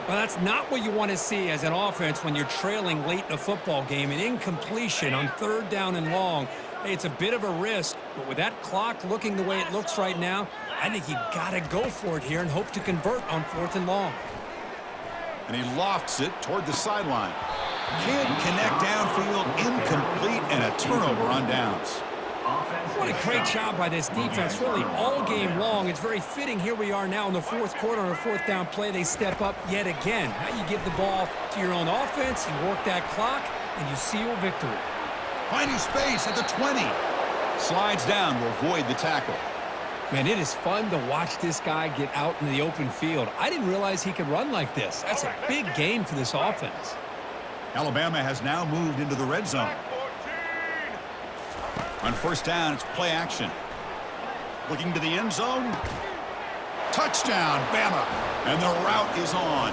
Well, that's not what you want to see as an offense when you're trailing late in a football game. An incompletion on 3rd down and long. Hey, it's a bit of a risk, but with that clock looking the way it looks right now, I think you've got to go for it here and hope to convert on 4th and long. And he lofts it toward the sideline. Can't connect downfield, incomplete, and a turnover on downs. What a great job by this defense, really all game long. It's very fitting. Here we are now in the 4th quarter on a 4th down play. They step up yet again. Now you give the ball to your own offense, you work that clock, and you seal victory. Finding space at the 20. Slides down to avoid the tackle. Man, it is fun to watch this guy get out in the open field. I didn't realize he could run like this. That's a big game for this offense. Alabama has now moved into the red zone. On 1st down, it's play action. Looking to the end zone. Touchdown, Bama. And the route is on.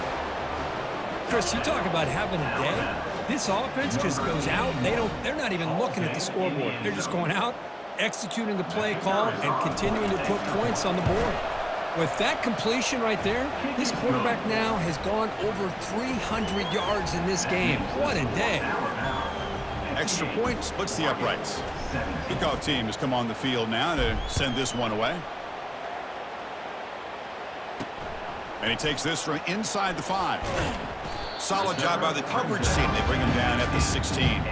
Chris, you talk about having a day. This offense just goes out. They're not even looking at the scoreboard. They're just going out, executing the play call, and continuing to put points on the board. With that completion right there, this quarterback now has gone over 300 yards in this game. What a day. Extra point splits the uprights. Kickoff team has come on the field now to send this one away. And he takes this from inside the 5. Solid job by the coverage team. They bring him down at the 16. And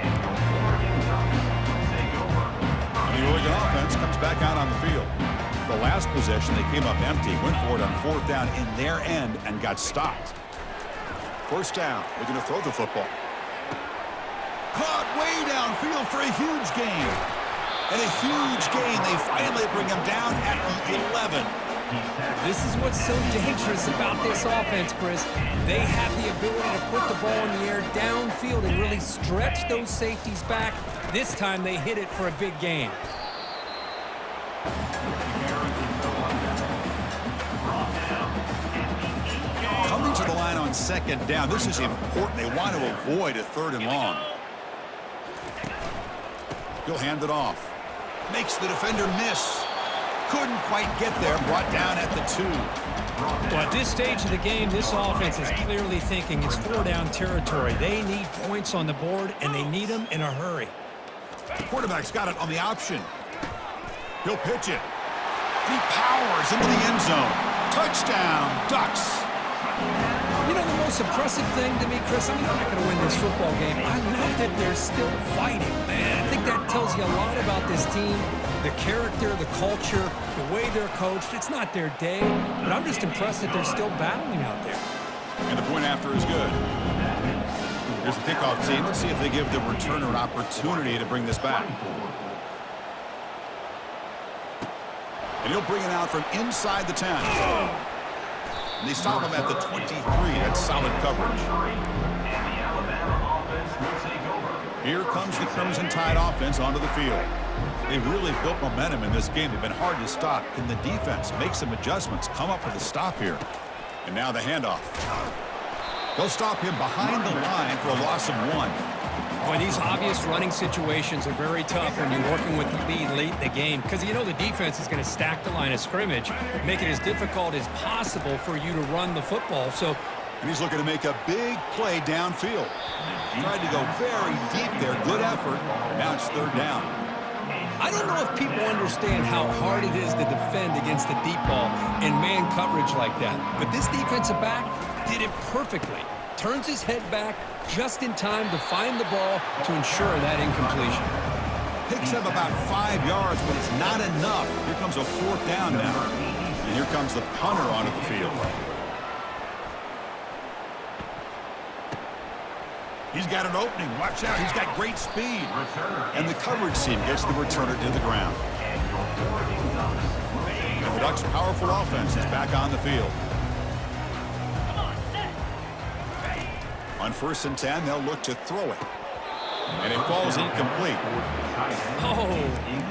the Oregon offense comes back out on the field. The last possession, they came up empty, went for it on 4th down in their end and got stopped. 1st down, they're going to throw the football. Caught way downfield for a huge gain. And a huge gain. They finally bring him down at the 11. This is what's so dangerous about this offense, Chris. They have the ability to put the ball in the air downfield and really stretch those safeties back. This time they hit it for a big gain. Coming to the line on 2nd down. This is important. They want to avoid a 3rd and long. He'll hand it off. Makes the defender miss. Couldn't quite get there. Brought down at the 2. Well, at this stage of the game, this offense is clearly thinking it's 4-down territory. They need points on the board, and they need them in a hurry. Quarterback's got it on the option. He'll pitch it. He powers into the end zone. Touchdown, Ducks. You know, the most impressive thing to me, Chris, I mean, they're not going to win this football game. I love that they're still fighting, man. I think that tells you a lot about this team, the character, the culture, the way they're coached. It's not their day, but I'm just impressed that they're still battling out there. And the point after is good. Here's the kickoff team. Let's see if they give the returner an opportunity to bring this back. And he'll bring it out from inside the 10. And they stop him at the 23. That's solid coverage. Here comes the Crimson Tide offense onto the field. They've really built momentum in this game. They've been hard to stop. Can the defense make some adjustments, come up with a stop here? And now the handoff. They'll stop him behind the line for a loss of 1. Boy, these obvious running situations are very tough when you're working with the lead late in the game because you know the defense is going to stack the line of scrimmage, make it as difficult as possible for you to run the football. So, and he's looking to make a big play downfield. Tried to go very deep there. Good effort. Now it's third down. I don't know if people understand how hard it is to defend against a deep ball in man coverage like that. But this defensive back did it perfectly. Turns his head back just in time to find the ball to ensure that incompletion. Picks up about 5 yards, but it's not enough. Here comes a fourth down now. And here comes the punter onto the field. He's got an opening. Watch out. He's got great speed. And the coverage team gets the returner to the ground. And the Ducks' powerful offense is back on the field. On 1st and 10, they'll look to throw it. And it falls incomplete. Oh,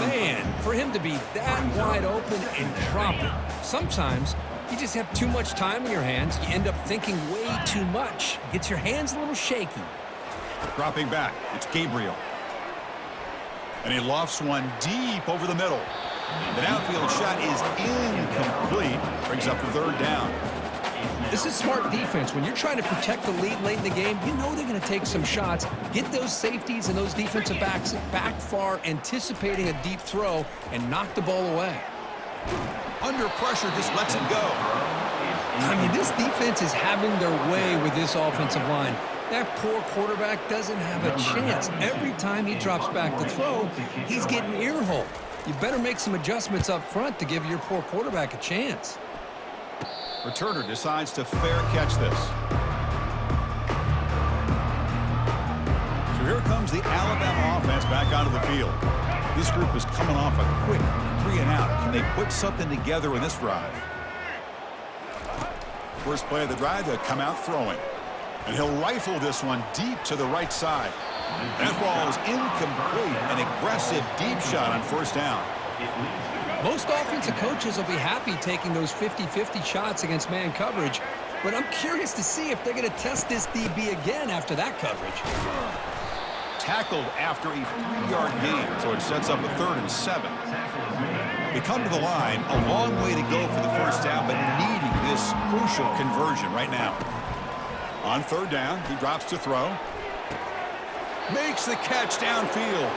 man, for him to be that wide open and drop it. Sometimes you just have too much time in your hands. You end up thinking way too much. Gets your hands a little shaky. Dropping back, it's Gabriel. And he lofts one deep over the middle. The downfield shot is incomplete. Brings up the third down. This is smart defense. When you're trying to protect the lead late in the game, you know they're going to take some shots, get those safeties and those defensive backs back far, anticipating a deep throw, and knock the ball away. Under pressure, just lets it go. I mean, this defense is having their way with this offensive line. That poor quarterback doesn't have a chance. Every time he drops back to throw, he's getting ear-holed. You better make some adjustments up front to give your poor quarterback a chance. Returner decides to fair catch this. So here comes the Alabama offense back onto the field. This group is coming off a quick 3-and-out. Can they put something together in this drive? First play of the drive, they'll come out throwing. And he'll rifle this one deep to the right side. That ball is incomplete. An aggressive deep shot on 1st down. Most offensive coaches will be happy taking those 50-50 shots against man coverage, but I'm curious to see if they're going to test this DB again after that coverage. Tackled after a 3-yard gain, so it sets up a 3rd and 7. They come to the line, a long way to go for the 1st down, but needing this crucial conversion right now. On 3rd down, he drops to throw. Makes the catch downfield.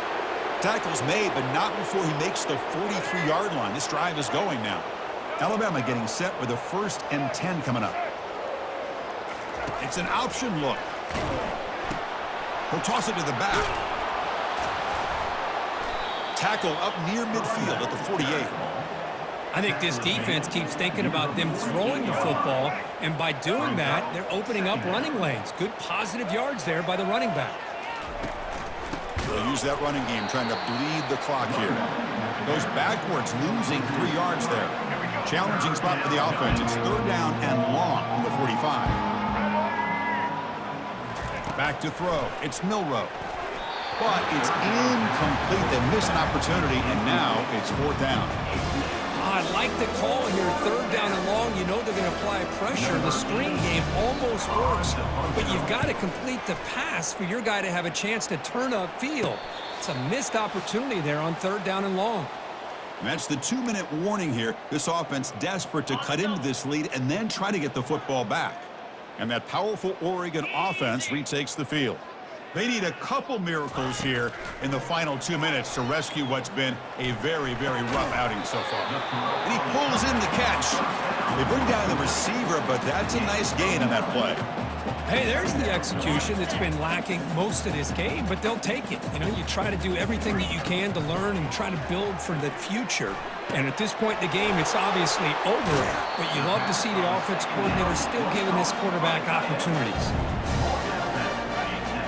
Tackle's made, but not before he makes the 43-yard line. This drive is going now. Alabama getting set with a 1st and 10 coming up. It's an option look. He'll toss it to the back. Tackle up near midfield at the 48. I think this defense keeps thinking about them throwing the football, and by doing that, they're opening up running lanes. Good positive yards there by the running back. They'll use that running game, trying to bleed the clock here. Goes backwards, losing 3 yards there. Challenging spot for the offense. It's 3rd down and long from the 45. Back to throw. It's Milroe. But it's incomplete. They miss an opportunity, and now it's 4th down. I like the call here. 3rd down and long. You know they're going to apply pressure. The screen game almost works, but you've got to complete the pass for your guy to have a chance to turn upfield. It's a missed opportunity there on 3rd down and long. And that's the 2-minute warning here. This offense desperate to cut into this lead and then try to get the football back. And that powerful Oregon offense retakes the field. They need a couple miracles here in the final 2 minutes to rescue what's been a very, very rough outing so far. And he pulls in the catch. They bring down the receiver, but that's a nice gain on that play. Hey, there's the execution that's been lacking most of this game, but they'll take it. You know, you try to do everything that you can to learn and try to build for the future. And at this point in the game, it's obviously over. But you love to see the offense coordinator still giving this quarterback opportunities.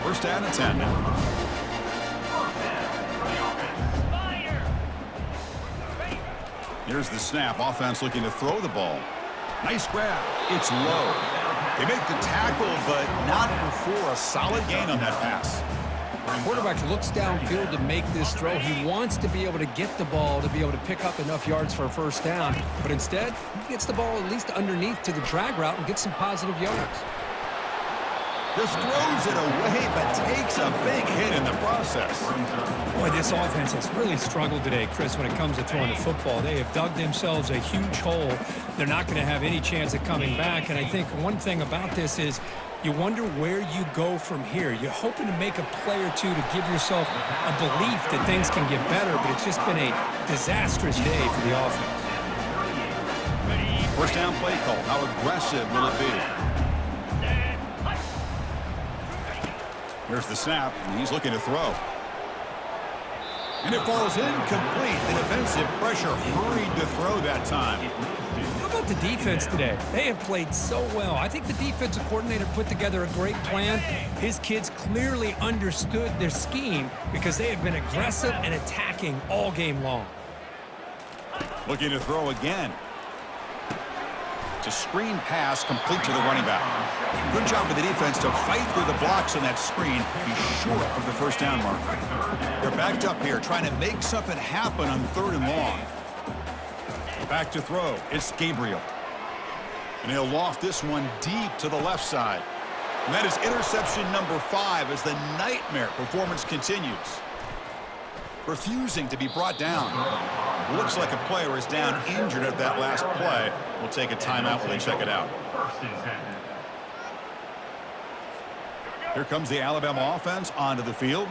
1st down and 10. Here's the snap. Offense looking to throw the ball. Nice grab. It's low. They make the tackle, but not before a solid gain on that pass. The quarterback looks downfield to make this throw. He wants to be able to get the ball to be able to pick up enough yards for a 1st down. But instead, he gets the ball at least underneath to the drag route and gets some positive yards. Just throws it away, but takes a big hit in the process. Boy, this offense has really struggled today, Chris, when it comes to throwing the football. They have dug themselves a huge hole. They're not going to have any chance of coming back. And I think one thing about this is you wonder where you go from here. You're hoping to make a play or two to give yourself a belief that things can get better, but it's just been a disastrous day for the offense. First down play call. How aggressive will it be? Here's the snap, and he's looking to throw. And it falls incomplete. The defensive pressure hurried to throw that time. How about the defense today? They have played so well. I think the defensive coordinator put together a great plan. His kids clearly understood their scheme because they have been aggressive and attacking all game long. Looking to throw again. It's a screen pass complete to the running back. Good job with the defense to fight through the blocks on that screen. He's short of the first down mark. They're backed up here trying to make something happen on 3rd and long. Back to throw. It's Gabriel. And he'll loft this one deep to the left side. And that is interception number 5 as the nightmare performance continues. Refusing to be brought down. Looks like a player is down injured at that last play. We'll take a timeout while they check it out. Here comes the Alabama offense onto the field.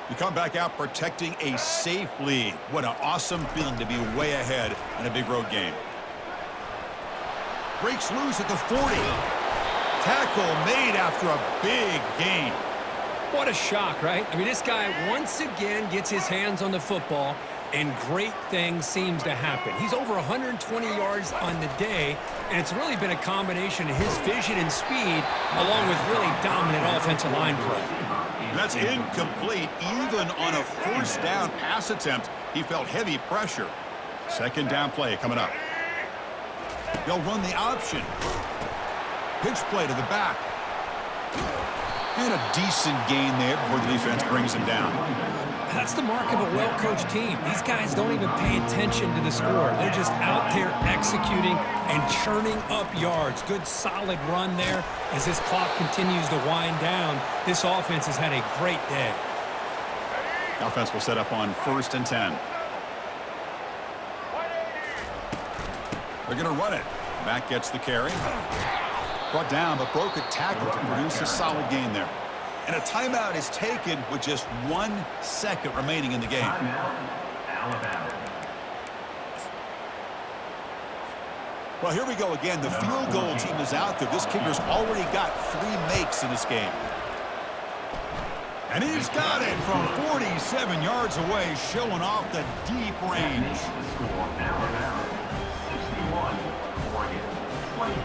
You come back out protecting a safe lead. What an awesome feeling to be way ahead in a big road game. Breaks loose at the 40. Tackle made after a big gain. What a shock, right? I mean, this guy once again gets his hands on the football, and great things seems to happen. He's over 120 yards on the day, and it's really been a combination of his vision and speed along with really dominant offensive line play. That's incomplete. Even on a first down pass attempt, he felt heavy pressure. Second down play coming up. They'll run the option. Pitch play to the back. And a decent gain there before the defense brings him down. That's the mark of a well-coached team. These guys don't even pay attention to the score. They're just out there executing and churning up yards. Good solid run there as this clock continues to wind down. This offense has had a great day. The offense will set up on 1st and 10. They're going to run it. Back gets the carry. Brought down, but broke a tackle to produce a solid gain there. And a timeout is taken with just 1 second remaining in the game. Well, here we go again. The field goal team is out there. This kicker's already got 3 makes in this game. And he's got it from 47 yards away, showing off the deep range. Alabama 61, Oregon 24.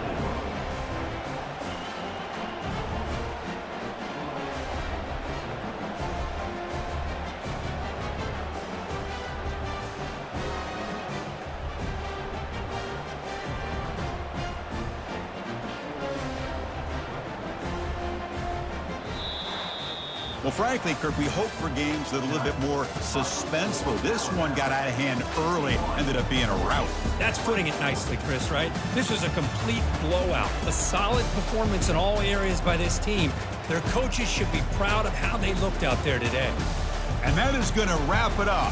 Well, frankly, Kirk, we hope for games that are a little bit more suspenseful. This one got out of hand early, ended up being a rout. That's putting it nicely, Chris, right? This was a complete blowout. A solid performance in all areas by this team. Their coaches should be proud of how they looked out there today. And that is going to wrap it up